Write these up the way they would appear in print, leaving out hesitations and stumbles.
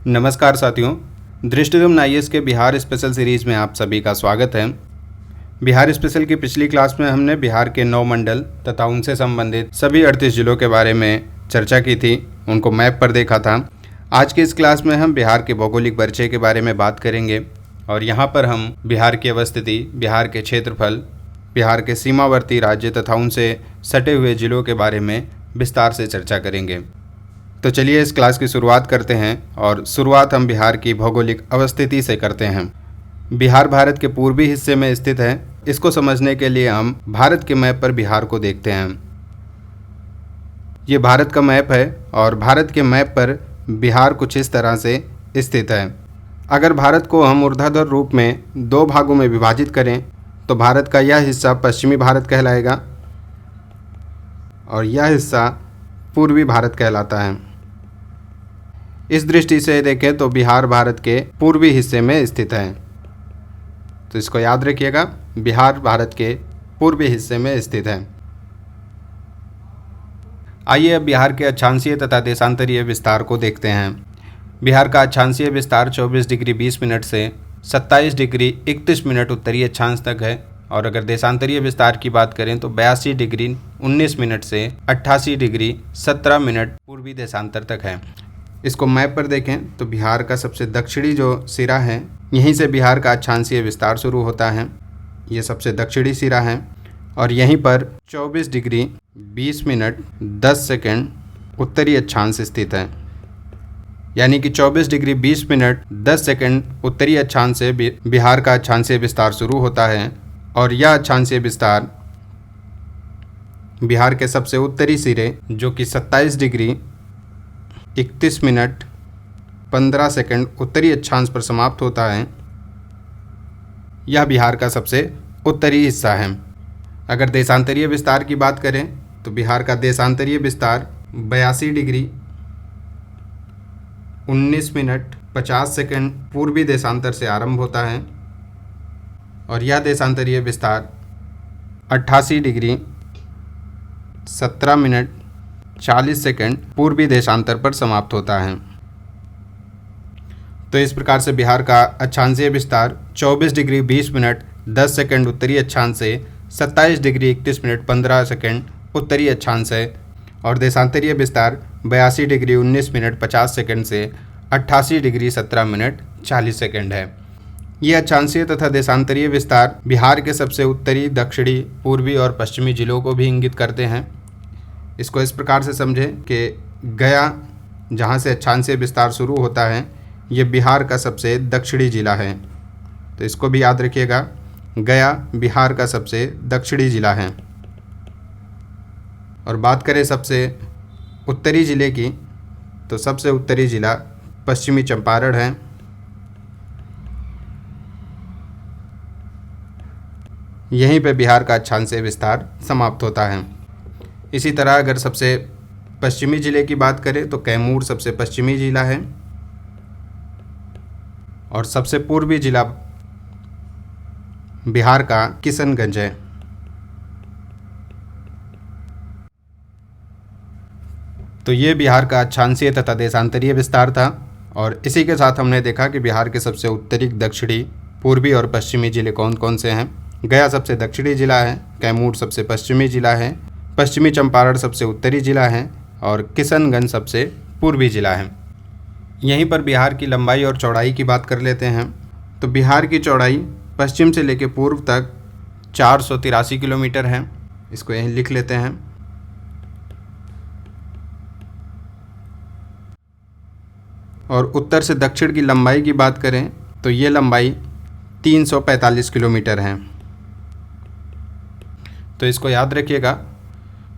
नमस्कार साथियों, दृष्टिगम्न आईएएस के बिहार स्पेशल सीरीज़ में आप सभी का स्वागत है। बिहार स्पेशल की पिछली क्लास में हमने बिहार के 9 मंडल तथा उनसे संबंधित सभी 38 जिलों के बारे में चर्चा की थी, उनको मैप पर देखा था। आज की इस क्लास में हम बिहार के भौगोलिक परिचय के बारे में बात करेंगे और यहाँ पर हम बिहार की अवस्थिति, बिहार के क्षेत्रफल, बिहार के सीमावर्ती राज्य तथा उनसे सटे हुए जिलों के बारे में विस्तार से चर्चा करेंगे। तो चलिए इस क्लास की शुरुआत करते हैं और शुरुआत हम बिहार की भौगोलिक अवस्थिति से करते हैं। बिहार भारत के पूर्वी हिस्से में स्थित है। इसको समझने के लिए हम भारत के मैप पर बिहार को देखते हैं। ये भारत का मैप है और भारत के मैप पर बिहार कुछ इस तरह से स्थित है। अगर भारत को हम ऊर्ध्वाधर रूप में 2 भागों में विभाजित करें तो भारत का यह हिस्सा पश्चिमी भारत कहलाएगा और यह हिस्सा पूर्वी भारत कहलाता है। इस दृष्टि से देखें तो बिहार भारत के पूर्वी हिस्से में स्थित है, तो इसको याद रखिएगा, बिहार भारत के पूर्वी हिस्से में स्थित है। आइए अब बिहार के अक्षांशीय तथा देशांतरीय विस्तार को देखते हैं। बिहार का अक्षांशीय विस्तार 24 डिग्री 20 मिनट से 27 डिग्री 31 मिनट उत्तरी अक्षांश तक है और अगर देशांतरीय विस्तार की बात करें तो 82 डिग्री 19 मिनट से 88 डिग्री 17 मिनट पूर्वी देशांतर तक है। इसको मैप पर देखें तो बिहार का सबसे दक्षिणी जो सिरा है, यहीं से बिहार का अक्षांशीय विस्तार शुरू होता है। ये सबसे दक्षिणी सिरा है और यहीं पर 24 डिग्री 20 मिनट 10 सेकंड उत्तरी अक्षांश स्थित है। यानी कि 24 डिग्री 20 मिनट 10 सेकंड उत्तरी अक्षांश से बिहार का अक्षांशीय विस्तार शुरू होता है और यह अक्षांशीय विस्तार बिहार के सबसे उत्तरी सिरे जो कि 27 डिग्री 31 मिनट 15 सेकंड उत्तरी अक्षांश पर समाप्त होता है। यह बिहार का सबसे उत्तरी हिस्सा है। अगर देशांतरीय विस्तार की बात करें तो बिहार का देशांतरीय विस्तार 82 डिग्री 19 मिनट 50 सेकंड पूर्वी देशांतर से आरंभ होता है और यह देशांतरीय विस्तार 88 डिग्री 17 मिनट 40 सेकंड पूर्वी देशांतर पर समाप्त होता है। तो इस प्रकार से बिहार का अक्षांशीय विस्तार 24 डिग्री 20 मिनट 10 सेकंड उत्तरी अक्षांश से 27 डिग्री 31 मिनट 15 सेकंड उत्तरी अक्षांश है और देशांतरीय विस्तार 82 डिग्री 19 मिनट 50 सेकंड से 88 डिग्री 17 मिनट 40 सेकंड है। ये अक्षांशीय तथा देशांतरीय विस्तार बिहार के सबसे उत्तरी, दक्षिणी, पूर्वी और पश्चिमी जिलों को भी इंगित करते हैं। इसको इस प्रकार से समझें कि गया, जहाँ से अक्षांशीय विस्तार शुरू होता है, ये बिहार का सबसे दक्षिणी जिला है, तो इसको भी याद रखिएगा, गया बिहार का सबसे दक्षिणी जिला है। और बात करें सबसे उत्तरी जिले की तो सबसे उत्तरी जिला पश्चिमी चंपारण है। यहीं पे बिहार का अक्षांशीय विस्तार समाप्त होता है। इसी तरह अगर सबसे पश्चिमी जिले की बात करें तो कैमूर सबसे पश्चिमी जिला है और सबसे पूर्वी जिला बिहार का किशनगंज है। तो ये बिहार का अक्षांशीय तथा देशांतरीय विस्तार था और इसी के साथ हमने देखा कि बिहार के सबसे उत्तरी, दक्षिणी, पूर्वी और पश्चिमी जिले कौन कौन से हैं। गया सबसे दक्षिणी जिला है, कैमूर सबसे पश्चिमी जिला है, पश्चिमी चंपारण सबसे उत्तरी जिला है और किशनगंज सबसे पूर्वी जिला है। यहीं पर बिहार की लंबाई और चौड़ाई की बात कर लेते हैं। तो बिहार की चौड़ाई पश्चिम से लेकर पूर्व तक 483 किलोमीटर है। इसको यहीं लिख लेते हैं। और उत्तर से दक्षिण की लंबाई की बात करें तो ये लंबाई 345 किलोमीटर है। तो इसको याद रखिएगा,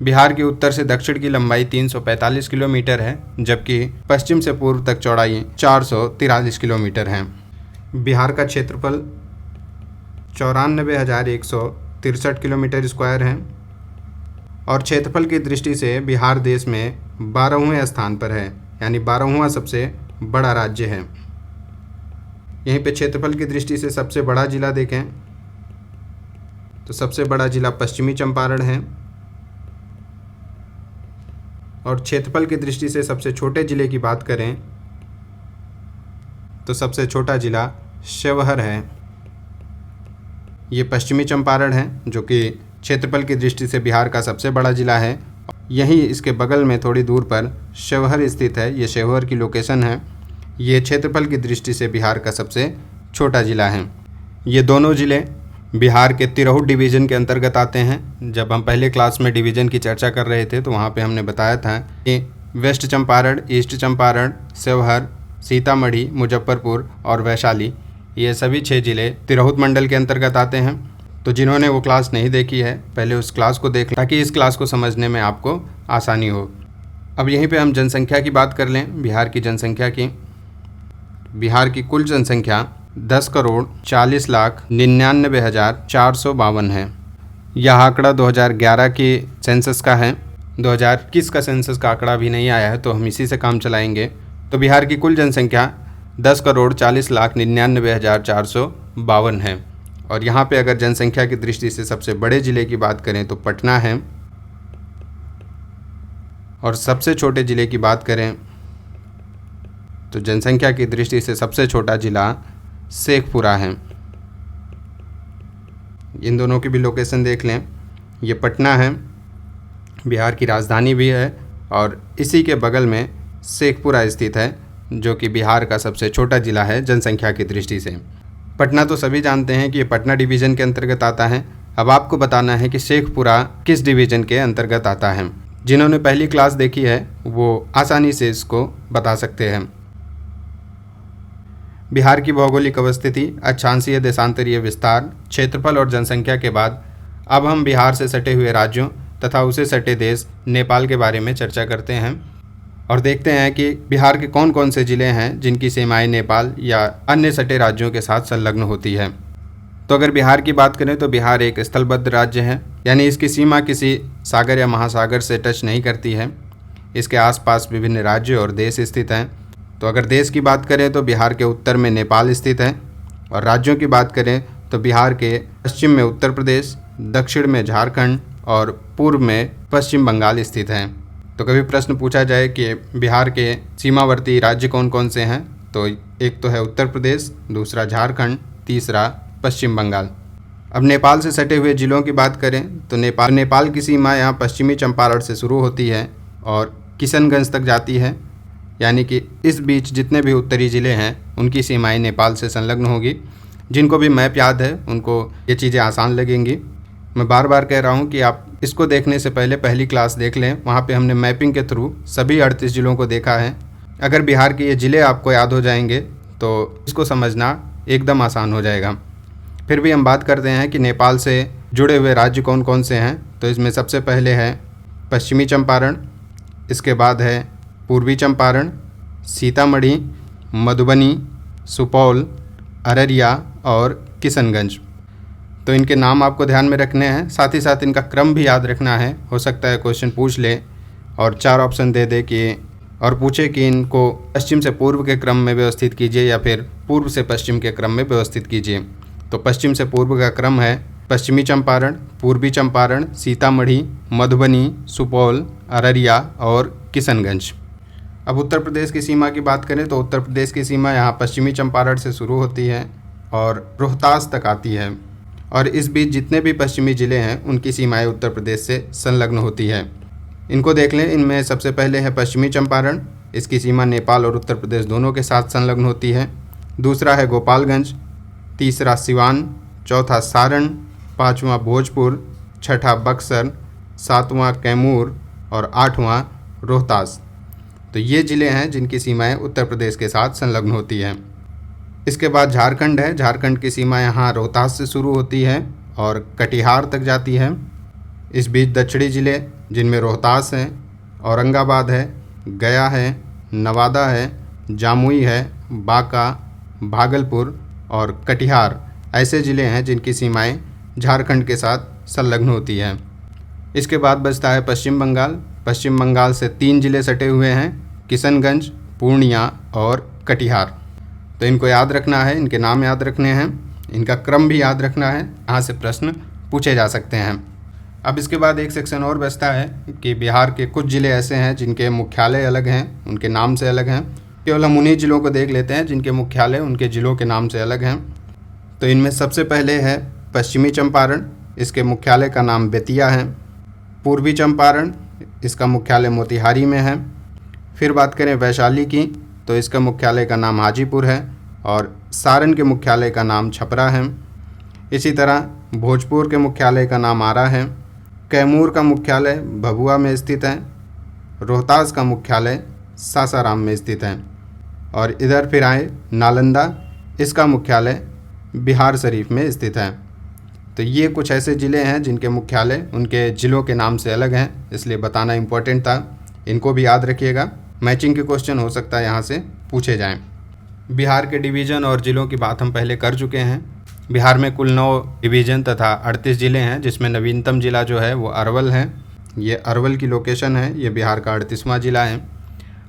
बिहार के उत्तर से दक्षिण की लंबाई 345 किलोमीटर है, जबकि पश्चिम से पूर्व तक चौड़ाई 443 किलोमीटर है। बिहार का क्षेत्रफल 94,163 किलोमीटर स्क्वायर है और क्षेत्रफल की दृष्टि से बिहार देश में 12वें स्थान पर है, यानी 12वां सबसे बड़ा राज्य है। यहीं पे क्षेत्रफल की दृष्टि से सबसे बड़ा जिला देखें तो सबसे बड़ा जिला पश्चिमी चंपारण है। और क्षेत्रफल की दृष्टि से सबसे छोटे जिले की बात करें तो सबसे छोटा जिला शिवहर है। ये पश्चिमी चंपारण है जो कि क्षेत्रफल की दृष्टि से बिहार का सबसे बड़ा जिला है। यहीं इसके बगल में थोड़ी दूर पर शिवहर स्थित है। ये शिवहर की लोकेशन है। ये क्षेत्रफल की दृष्टि से बिहार का सबसे छोटा जिला है। ये दोनों ज़िले बिहार के तिरहुत डिवीज़न के अंतर्गत आते हैं। जब हम पहले क्लास में डिवीज़न की चर्चा कर रहे थे तो वहाँ पे हमने बताया था कि वेस्ट चंपारण, ईस्ट चंपारण, शिवहर, सीतामढ़ी, मुजफ्फरपुर और वैशाली, ये सभी 6 ज़िले तिरहुत मंडल के अंतर्गत आते हैं। तो जिन्होंने वो क्लास नहीं देखी है पहले उस क्लास को देख लें ताकि इस क्लास को समझने में आपको आसानी हो। अब यहीं पे हम जनसंख्या की बात कर लें, बिहार की जनसंख्या की। बिहार की कुल जनसंख्या 10,40,99,452 है। यह आंकड़ा 2011 की सेंसस का है। 2021 का सेंसस का आंकड़ा भी नहीं आया है तो हम इसी से काम चलाएंगे। तो बिहार की कुल जनसंख्या 10,40,99,452 है। और यहाँ पे अगर जनसंख्या की दृष्टि से सबसे बड़े ज़िले की बात करें तो पटना है। और सबसे छोटे ज़िले की बात करें तो जनसंख्या की दृष्टि से सबसे छोटा ज़िला शेखपुरा है। इन दोनों की भी लोकेशन देख लें। ये पटना है, बिहार की राजधानी भी है, और इसी के बगल में शेखपुरा स्थित है जो कि बिहार का सबसे छोटा ज़िला है जनसंख्या की दृष्टि से। पटना तो सभी जानते हैं कि ये पटना डिवीज़न के अंतर्गत आता है। अब आपको बताना है कि शेखपुरा किस डिवीज़न के अंतर्गत आता है। जिन्होंने पहली क्लास देखी है वो आसानी से इसको बता सकते हैं। बिहार की भौगोलिक अवस्थिति, अक्षांशीय देशांतरीय विस्तार, क्षेत्रफल और जनसंख्या के बाद अब हम बिहार से सटे हुए राज्यों तथा उसे सटे देश नेपाल के बारे में चर्चा करते हैं और देखते हैं कि बिहार के कौन कौन से ज़िले हैं जिनकी सीमाएं नेपाल या अन्य सटे राज्यों के साथ संलग्न होती है। तो अगर बिहार की बात करें तो बिहार एक स्थलबद्ध राज्य है, यानी इसकी सीमा किसी सागर या महासागर से टच नहीं करती है। इसके आसपास विभिन्न राज्य और देश स्थित हैं। तो अगर देश की बात करें तो बिहार के उत्तर में नेपाल स्थित है, और राज्यों की बात करें तो बिहार के पश्चिम में उत्तर प्रदेश, दक्षिण में झारखंड और पूर्व में पश्चिम बंगाल स्थित हैं। तो कभी प्रश्न पूछा जाए कि बिहार के सीमावर्ती राज्य कौन कौन से हैं, तो एक तो है उत्तर प्रदेश, दूसरा झारखंड, तीसरा पश्चिम बंगाल। अब नेपाल से सटे हुए ज़िलों की बात करें तो नेपाल की सीमा यहाँ पश्चिमी चंपारण से शुरू होती है और किशनगंज तक जाती है, यानी कि इस बीच जितने भी उत्तरी ज़िले हैं उनकी सीमाएं नेपाल से संलग्न होगी। जिनको भी मैप याद है उनको ये चीज़ें आसान लगेंगी। मैं बार बार कह रहा हूँ कि आप इसको देखने से पहले पहली क्लास देख लें, वहाँ पे हमने मैपिंग के थ्रू सभी 38 ज़िलों को देखा है। अगर बिहार के ये ज़िले आपको याद हो जाएंगे तो इसको समझना एकदम आसान हो जाएगा। फिर भी हम बात करते हैं कि नेपाल से जुड़े हुए राज्य कौन कौन से हैं। तो इसमें सबसे पहले है पश्चिमी चंपारण, इसके बाद है पूर्वी चंपारण, सीतामढ़ी, मधुबनी, सुपौल, अररिया और किशनगंज। तो इनके नाम आपको ध्यान में रखने हैं, साथ ही साथ इनका क्रम भी याद रखना है। हो सकता है क्वेश्चन पूछ ले और 4 ऑप्शन दे दे कि और पूछे कि इनको पश्चिम से पूर्व के क्रम में व्यवस्थित कीजिए या फिर पूर्व से पश्चिम के क्रम में व्यवस्थित कीजिए। तो पश्चिम से पूर्व का क्रम है पश्चिमी चंपारण, पूर्वी चंपारण, सीतामढ़ी, मधुबनी, सुपौल, अररिया और किशनगंज। अब उत्तर प्रदेश की सीमा की बात करें तो उत्तर प्रदेश की सीमा यहाँ पश्चिमी चंपारण से शुरू होती है और रोहतास तक आती है, और इस बीच जितने भी पश्चिमी ज़िले हैं उनकी सीमाएं उत्तर प्रदेश से संलग्न होती है। इनको देख लें। इनमें सबसे पहले है पश्चिमी चंपारण, इसकी सीमा नेपाल और उत्तर प्रदेश दोनों के साथ संलग्न होती है। दूसरा है गोपालगंज, तीसरा सिवान, चौथा सारण, पाँचवां भोजपुर, छठा बक्सर, सातवां कैमूर और आठवां रोहतास। तो ये ज़िले हैं जिनकी सीमाएं उत्तर प्रदेश के साथ संलग्न होती हैं। इसके बाद झारखंड है। झारखंड की सीमा यहाँ रोहतास से शुरू होती है और कटिहार तक जाती है। इस बीच दक्षिणी ज़िले जिनमें रोहतास है, औरंगाबाद है, गया है, नवादा है, जामुई है, बांका, भागलपुर और कटिहार ऐसे ज़िले हैं जिनकी सीमाएं झारखंड के साथ संलग्न होती हैं। इसके बाद बचता है पश्चिम बंगाल। पश्चिम बंगाल से 3 ज़िले सटे हुए हैं, किशनगंज, पूर्णिया और कटिहार। तो इनको याद रखना है, इनके नाम याद रखने हैं, इनका क्रम भी याद रखना है, यहाँ से प्रश्न पूछे जा सकते हैं। अब इसके बाद एक सेक्शन और बचता है कि बिहार के कुछ ज़िले ऐसे हैं जिनके मुख्यालय अलग हैं, उनके नाम से अलग हैं। केवल हम उन्हीं ज़िलों को देख लेते हैं जिनके मुख्यालय उनके ज़िलों के नाम से अलग हैं। तो इनमें सबसे पहले है पश्चिमी चंपारण, इसके मुख्यालय का नाम बेतिया है। पूर्वी चंपारण, इसका मुख्यालय मोतिहारी में है। फिर बात करें वैशाली की, तो इसका मुख्यालय का नाम हाजीपुर है और सारण के मुख्यालय का नाम छपरा है। इसी तरह भोजपुर के मुख्यालय का नाम आरा है। कैमूर का मुख्यालय भभुआ में स्थित है। रोहतास का मुख्यालय सासाराम में स्थित है। और इधर फिर आए नालंदा, इसका मुख्यालय बिहार शरीफ में स्थित है। तो ये कुछ ऐसे ज़िले हैं जिनके मुख्यालय उनके ज़िलों के नाम से अलग हैं, इसलिए बताना इम्पोर्टेंट था। इनको भी याद रखिएगा, मैचिंग के क्वेश्चन हो सकता है यहाँ से पूछे जाएं। बिहार के डिवीज़न और ज़िलों की बात हम पहले कर चुके हैं। बिहार में कुल 9 डिवीज़न तथा 38 ज़िले हैं, जिसमें नवीनतम ज़िला जो है वो अरवल है। ये अरवल की लोकेशन है, ये बिहार का 38वां ज़िला है।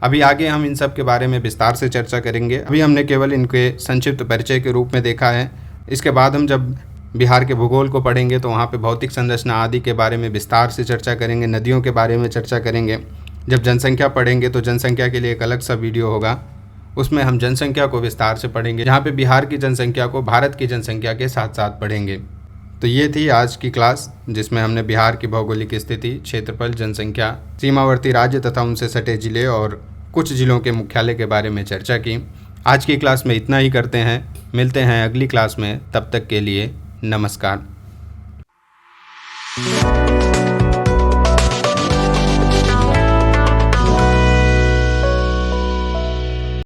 अभी आगे हम इन सब के बारे में विस्तार से चर्चा करेंगे। अभी हमने केवल इनके संक्षिप्त परिचय के रूप में देखा है। इसके बाद हम जब बिहार के भूगोल को पढ़ेंगे तो वहाँ पे भौतिक संरचना आदि के बारे में विस्तार से चर्चा करेंगे, नदियों के बारे में चर्चा करेंगे। जब जनसंख्या पढ़ेंगे तो जनसंख्या के लिए एक अलग सा वीडियो होगा, उसमें हम जनसंख्या को विस्तार से पढ़ेंगे, जहाँ पे बिहार की जनसंख्या को भारत की जनसंख्या के साथ साथ पढ़ेंगे। तो ये थी आज की क्लास, जिसमें हमने बिहार की भौगोलिक स्थिति, क्षेत्रफल, जनसंख्या, सीमावर्ती राज्य तथा उनसे सटे ज़िले और कुछ ज़िलों के मुख्यालय के बारे में चर्चा की। आज की क्लास में इतना ही करते हैं, मिलते हैं अगली क्लास में। तब तक के लिए नमस्कार।